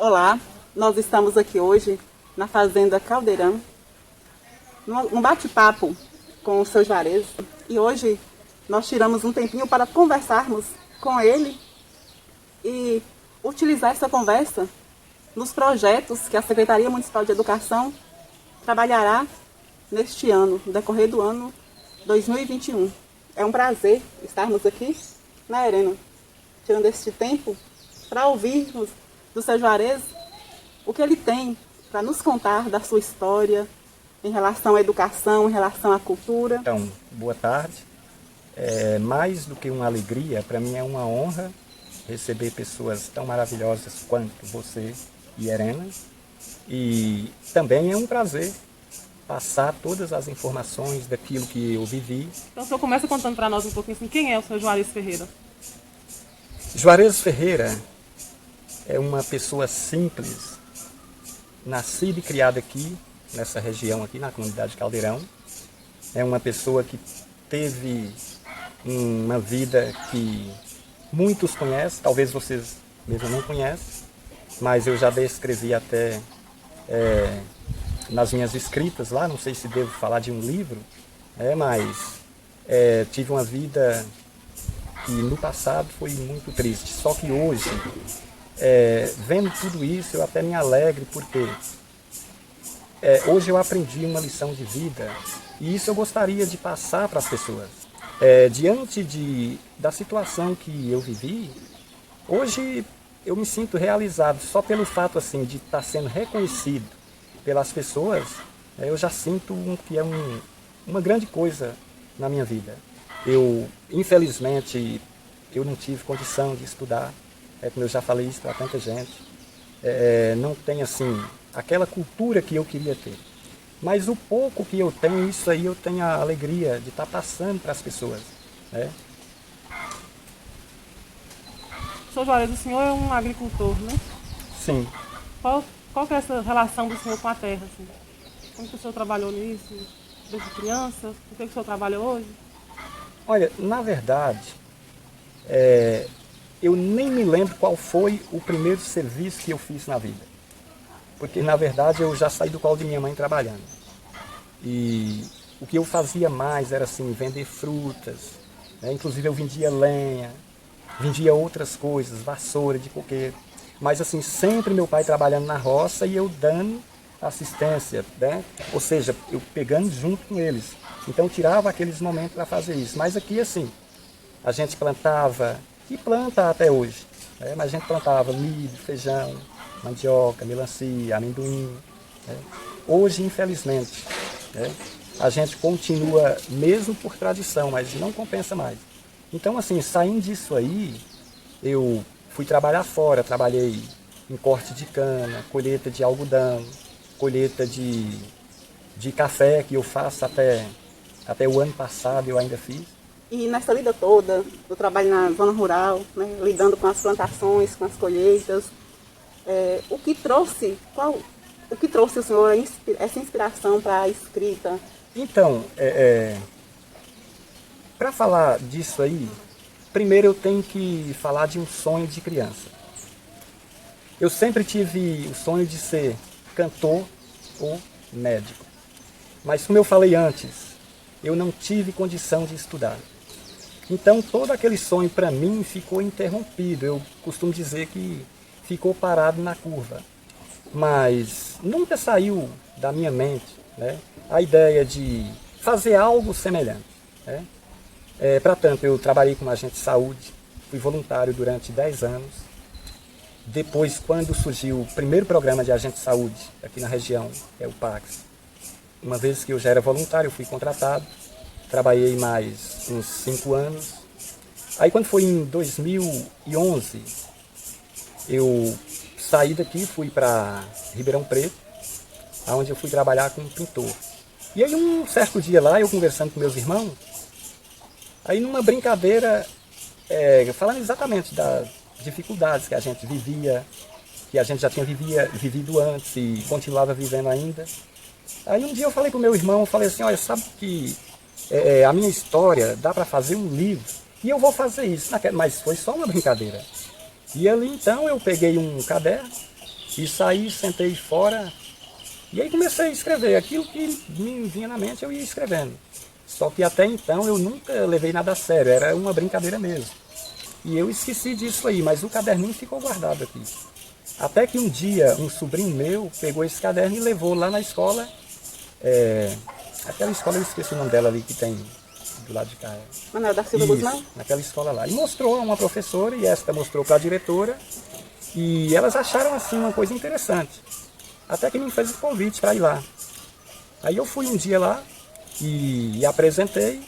Olá, nós estamos aqui hoje na Fazenda Caldeirão, num bate-papo com o seu Juarez. E hoje nós tiramos um tempinho para conversarmos com ele e utilizar essa conversa nos projetos que a Secretaria Municipal de Educação trabalhará neste ano, no decorrer do ano 2021. É um prazer estarmos aqui na Arena, tirando este tempo para ouvirmos do seu Juarez o que ele tem para nos contar da sua história em relação à educação, em relação à cultura. Então, boa tarde. Mais do que uma alegria, para mim é uma honra receber pessoas tão maravilhosas quanto você e Helena. E também é um prazer passar todas as informações daquilo que eu vivi. Então o senhor começa contando para nós um pouquinho assim, quem é o seu Juarez Ferreira? Juarez Ferreira é uma pessoa simples, nascida e criada aqui, nessa região aqui, na comunidade Caldeirão. É uma pessoa que teve uma vida que muitos conhecem, talvez vocês mesmo não conhecem, mas eu já descrevi até nas minhas escritas lá, não sei se devo falar de um livro, mas tive uma vida que no passado foi muito triste, só que hoje, vendo tudo isso, eu até me alegro, porque hoje eu aprendi uma lição de vida e isso eu gostaria de passar para as pessoas. Diante da situação que eu vivi, hoje eu me sinto realizado só pelo fato assim, de estar sendo reconhecido pelas pessoas. Eu já sinto que é uma grande coisa na minha vida. Infelizmente, eu não tive condição de estudar, como eu já falei isso para tanta gente. Não tenho assim aquela cultura que eu queria ter. Mas o pouco que eu tenho, isso aí eu tenho a alegria de estar passando para as pessoas. Seu Juarez, o senhor é um agricultor, né? Sim. Qual que é essa relação do senhor com a terra? Assim? Como que o senhor trabalhou nisso desde criança? O que o senhor trabalha hoje? Olha, na verdade, eu nem me lembro qual foi o primeiro serviço que eu fiz na vida. Porque, na verdade, eu já saí do colo de minha mãe trabalhando. E o que eu fazia mais era, assim, vender frutas. Inclusive, eu vendia lenha, vendia outras coisas, vassoura de coqueiro. Mas, assim, sempre meu pai trabalhando na roça e eu dando assistência, Ou seja, eu pegando junto com eles. Então, eu tirava aqueles momentos para fazer isso. Mas aqui, assim, a gente plantava, e planta até hoje, mas a gente plantava milho, feijão, mandioca, melancia, amendoim. Hoje, infelizmente, a gente continua, mesmo por tradição, mas não compensa mais. Então, assim, saindo disso aí, eu fui trabalhar fora, trabalhei em corte de cana, colheita de algodão, colheita de café, que eu faço até o ano passado, eu ainda fiz. E nessa vida toda, do trabalho na zona rural, lidando com as plantações, com as colheitas, o que trouxe o senhor essa inspiração para a escrita? Então, para falar disso aí, primeiro eu tenho que falar de um sonho de criança. Eu sempre tive o sonho de ser cantor ou médico. Mas como eu falei antes, eu não tive condição de estudar. Então todo aquele sonho para mim ficou interrompido. Eu costumo dizer que ficou parado na curva. Mas nunca saiu da minha mente a ideia de fazer algo semelhante. Para tanto, eu trabalhei como agente de saúde, fui voluntário durante 10 anos. Depois, quando surgiu o primeiro programa de agente de saúde aqui na região, que é o PACS, uma vez que eu já era voluntário, eu fui contratado, trabalhei mais uns 5 anos. Aí quando foi em 2011, eu saí daqui, fui para Ribeirão Preto, onde eu fui trabalhar como pintor. E aí um certo dia lá, eu conversando com meus irmãos, aí numa brincadeira, falando exatamente das dificuldades que a gente vivia, que a gente já tinha vivido antes e continuava vivendo ainda. Aí um dia eu falei com meu irmão, falei assim, olha, sabe que a minha história dá para fazer um livro e eu vou fazer isso, mas foi só uma brincadeira. E ali então eu peguei um caderno E saí, sentei fora, e aí comecei a escrever. Aquilo que me vinha na mente, eu ia escrevendo. Só que até então eu nunca levei nada a sério, era uma brincadeira mesmo. E eu esqueci disso aí, mas o caderninho ficou guardado aqui. Até que um dia, um sobrinho meu pegou esse caderno e levou lá na escola. Aquela escola, eu esqueci o nome dela ali, que tem do lado de cá. Manuel da Silva Guzmão? Naquela escola lá. E mostrou a uma professora, e esta mostrou para a diretora. E elas acharam assim uma coisa interessante. Até que me fez o convite para ir lá. Aí eu fui um dia lá e apresentei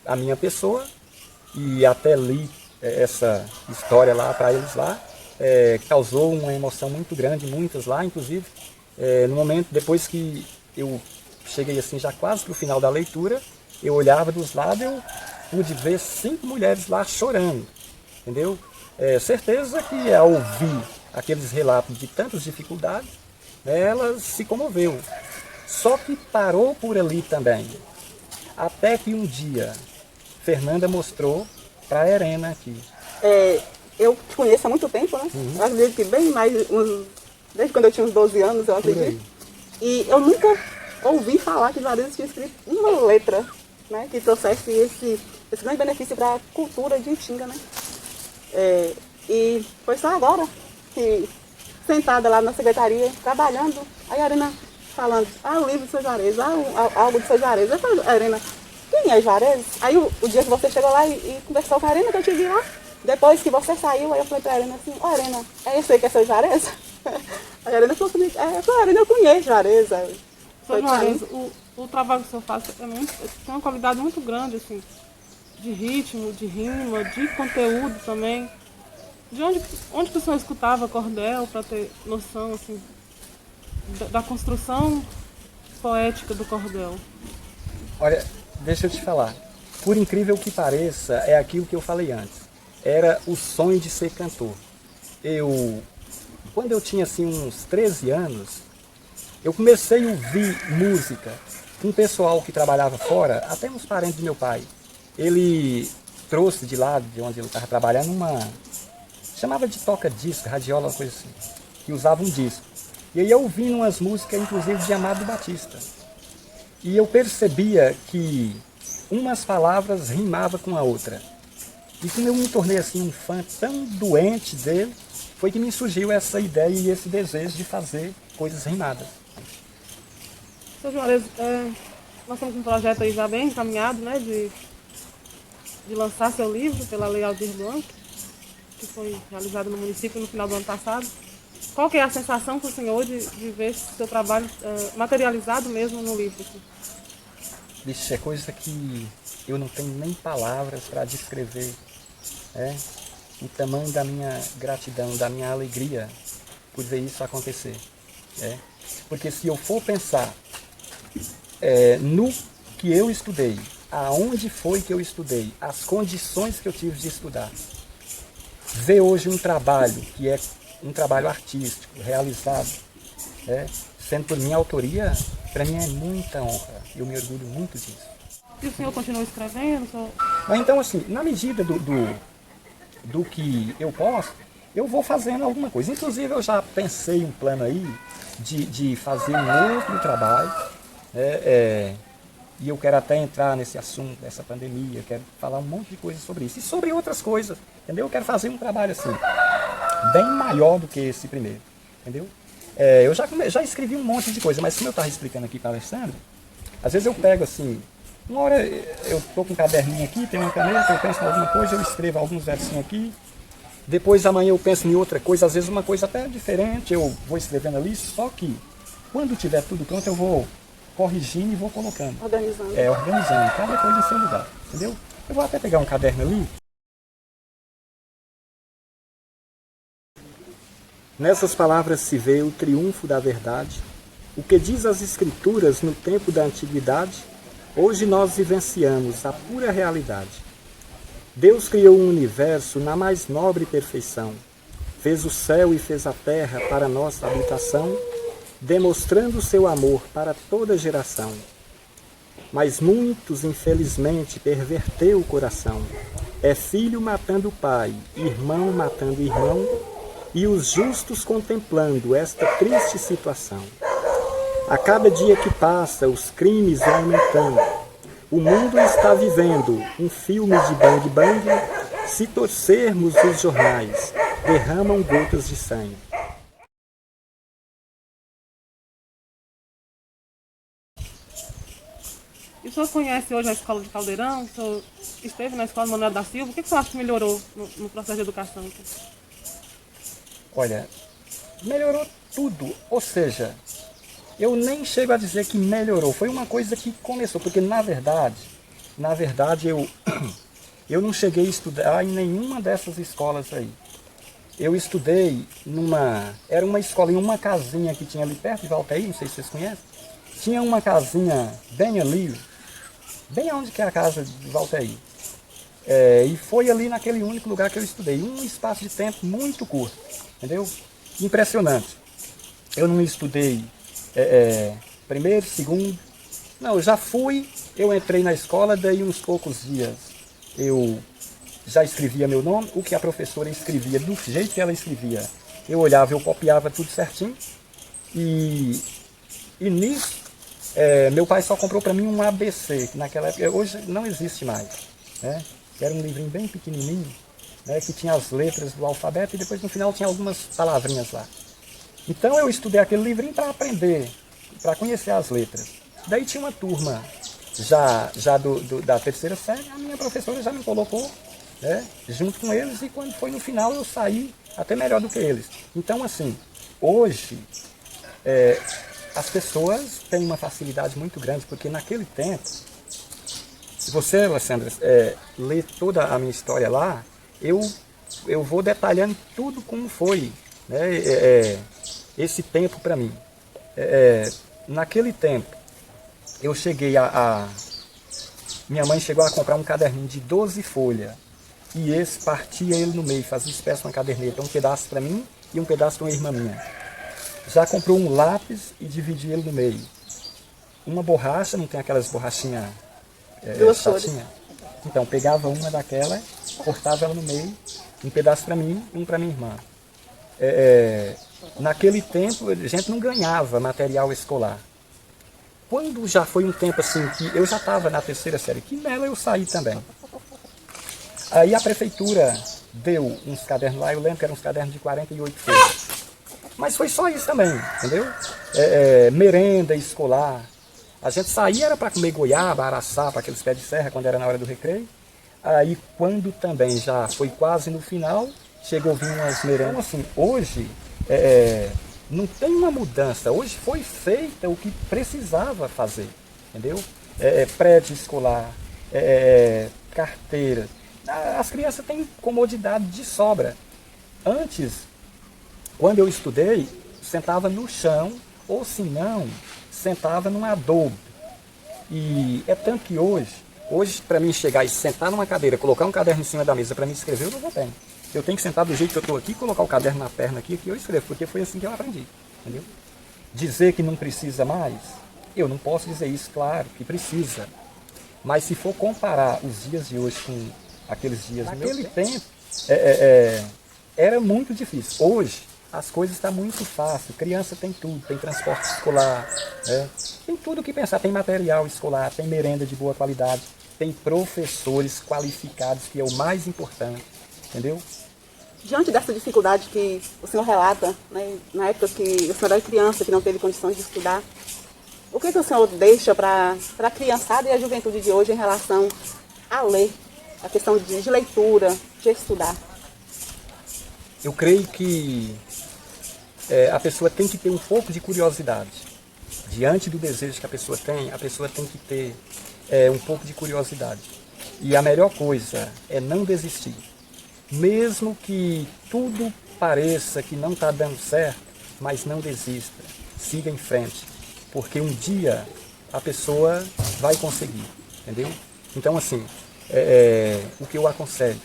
a minha pessoa. E até li essa história lá para eles lá. Causou uma emoção muito grande, muitas lá, inclusive. No momento, depois que eu cheguei assim já quase para o final da leitura, eu olhava dos lados e eu pude ver 5 mulheres lá chorando, entendeu? Certeza que ao ouvir aqueles relatos de tantas dificuldades, ela se comoveu. Só que parou por ali também. Até que um dia, Fernanda mostrou para a Helena aqui. Eu te conheço há muito tempo, né? Eu acredito que bem mais, desde quando eu tinha uns 12 anos, eu acredito. E eu nunca ouvi falar que Juarez tinha escrito uma letra, né, que trouxesse esse grande benefício para a cultura de Itinga, né? E foi só agora que, sentada lá na secretaria, trabalhando, aí a Arena falando, o livro do seu Juarez, algo do seu Juarez. Eu falei, Arena, quem é Juarez? Aí o dia que você chegou lá e conversou com a Arena, que eu te vi lá, depois que você saiu, aí eu falei pra Arena assim, Arena, é esse aí que é seu Juarez? A Arena falou comigo, Arena, eu conheço Juarez. Seu Juarez, o trabalho que o senhor faz tem uma qualidade muito grande, assim, de ritmo, de rima, de conteúdo também. De onde que o senhor escutava cordel para ter noção, assim, da construção poética do cordel? Olha, deixa eu te falar. Por incrível que pareça, é aquilo que eu falei antes. Era o sonho de ser cantor. Quando eu tinha assim uns 13 anos, eu comecei a ouvir música com um pessoal que trabalhava fora, até uns parentes do meu pai. Ele trouxe de lá, de onde ele estava trabalhando, chamava de toca-disco, radiola, uma coisa assim, que usava um disco. E aí eu ouvi umas músicas, inclusive, de Amado Batista. E eu percebia que umas palavras rimavam com a outra. E quando eu me tornei assim um fã tão doente dele, foi que me surgiu essa ideia e esse desejo de fazer coisas rimadas. Seu Juarez, nós temos um projeto aí já bem encaminhado, né, de lançar seu livro pela Lei Aldir Blanc, que foi realizado no município no final do ano passado. Qual que é a sensação com o senhor de ver seu trabalho materializado mesmo no livro? Vixe, é coisa que eu não tenho nem palavras para descrever. O tamanho da minha gratidão, da minha alegria por ver isso acontecer. Porque se eu for pensar no que eu estudei, aonde foi que eu estudei, as condições que eu tive de estudar, ver hoje um trabalho que é um trabalho artístico, realizado, sendo por minha autoria, para mim é muita honra. Eu me orgulho muito disso. E o senhor continua escrevendo? Então, assim, na medida do que eu posso, eu vou fazendo alguma coisa. Inclusive, eu já pensei um plano aí de fazer um outro trabalho, e eu quero até entrar nesse assunto dessa pandemia, quero falar um monte de coisas sobre isso. E sobre outras coisas, entendeu? Eu quero fazer um trabalho assim, bem maior do que esse primeiro, entendeu? Eu já escrevi um monte de coisa, mas como eu estava explicando aqui para a Alessandra, às vezes eu pego assim, uma hora eu estou com um caderninho aqui, tem uma caneta, eu penso em alguma coisa, eu escrevo alguns versinhos aqui, depois amanhã eu penso em outra coisa, às vezes uma coisa até diferente, eu vou escrevendo ali, só que quando tiver tudo pronto eu vou corrigindo e vou colocando. Organizando. Organizando, cada coisa em seu lugar, entendeu? Eu vou até pegar um caderno ali. Nessas palavras se vê o triunfo da verdade. O que diz as Escrituras no tempo da antiguidade, hoje nós vivenciamos a pura realidade. Deus criou o universo na mais nobre perfeição. Fez o céu e fez a terra para nossa habitação, demonstrando seu amor para toda geração. Mas muitos, infelizmente, perverteu o coração. É filho matando pai, irmão matando irmão, e os justos contemplando esta triste situação. A cada dia que passa, os crimes vão aumentando. O mundo está vivendo um filme de bang bang. Se torcermos os jornais, derramam gotas de sangue. E o senhor conhece hoje a escola de Caldeirão? O senhor esteve na escola Manuel da Silva? O que o senhor acha que melhorou no processo de educação? Olha, melhorou tudo. Ou seja, eu nem chego a dizer que melhorou. Foi uma coisa que começou, porque na verdade eu não cheguei a estudar em nenhuma dessas escolas aí. Eu estudei era uma escola em uma casinha que tinha ali perto de Valteí, não sei se vocês conhecem. Tinha uma casinha bem ali, bem onde que é a casa de Valteí. E foi ali naquele único lugar que eu estudei. Um espaço de tempo muito curto, entendeu? Impressionante. Eu não estudei primeiro, segundo. Não, eu já fui, eu entrei na escola, daí uns poucos dias eu já escrevia meu nome, o que a professora escrevia, do jeito que ela escrevia. Eu olhava, eu copiava tudo certinho. E nisso, meu pai só comprou para mim um ABC, que naquela época, hoje não existe mais, né? Era um livrinho bem pequenininho, né, que tinha as letras do alfabeto e depois no final tinha algumas palavrinhas lá. Então eu estudei aquele livrinho para aprender, para conhecer as letras. Daí tinha uma turma já da terceira série, a minha professora já me colocou, né, junto com eles, e quando foi no final eu saí até melhor do que eles. Então assim, hoje as pessoas têm uma facilidade muito grande, porque naquele tempo, se você, Alessandra, ler toda a minha história lá, eu vou detalhando tudo como foi, né, esse tempo para mim. Naquele tempo, eu cheguei minha mãe chegou a comprar um caderninho de 12 folhas, e esse partia ele no meio, fazia espécie de uma caderneta, um pedaço para mim e um pedaço para uma irmã minha. Já comprou um lápis e dividia ele no meio. Uma borracha, não tem aquelas borrachinhas chatinhas? Então, pegava uma daquela, cortava ela no meio, um pedaço para mim e um para minha irmã. Naquele tempo, a gente não ganhava material escolar. Quando já foi um tempo assim, que eu já estava na terceira série, que nela eu saí também. Aí a prefeitura deu uns cadernos lá, eu lembro que eram uns cadernos de 48 folhas. Mas foi só isso também, entendeu? Merenda escolar. A gente saía era para comer goiaba, araçá, para aqueles pés de serra, quando era na hora do recreio. Aí quando também já foi quase no final, chegou a vir umas merendas. Então assim, hoje não tem uma mudança. Hoje foi feita o que precisava fazer, entendeu? Prédio escolar, carteira. As crianças têm comodidade de sobra. Antes, quando eu estudei, sentava no chão, ou se não, sentava num adobe. E é tanto que hoje para mim chegar e sentar numa cadeira, colocar um caderno em cima da mesa para mim escrever, eu não vou bem. Eu tenho que sentar do jeito que eu estou aqui, colocar o caderno na perna aqui, que eu escrevo, porque foi assim que eu aprendi, entendeu? Dizer que não precisa mais, eu não posso dizer isso, claro, que precisa. Mas se for comparar os dias de hoje com aqueles dias naquele tempo, era muito difícil. Hoje, as coisas estão muito fáceis. Criança tem tudo, tem transporte escolar, tem tudo o que pensar. Tem material escolar, tem merenda de boa qualidade, tem professores qualificados, que é o mais importante, entendeu? Diante dessa dificuldade que o senhor relata, né, na época que o senhor era criança, que não teve condições de estudar, o que o senhor deixa para a criançada e a juventude de hoje em relação a ler, a questão de leitura, de estudar? Eu creio que a pessoa tem que ter um pouco de curiosidade. Diante do desejo que a pessoa tem que ter um pouco de curiosidade. E a melhor coisa é não desistir. Mesmo que tudo pareça que não está dando certo, mas não desista. Siga em frente. Porque um dia a pessoa vai conseguir. Entendeu? Então, assim, o que eu aconselho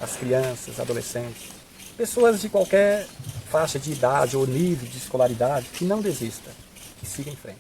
às crianças, adolescentes, pessoas de qualquer faixa de idade ou nível de escolaridade, que não desista, que siga em frente.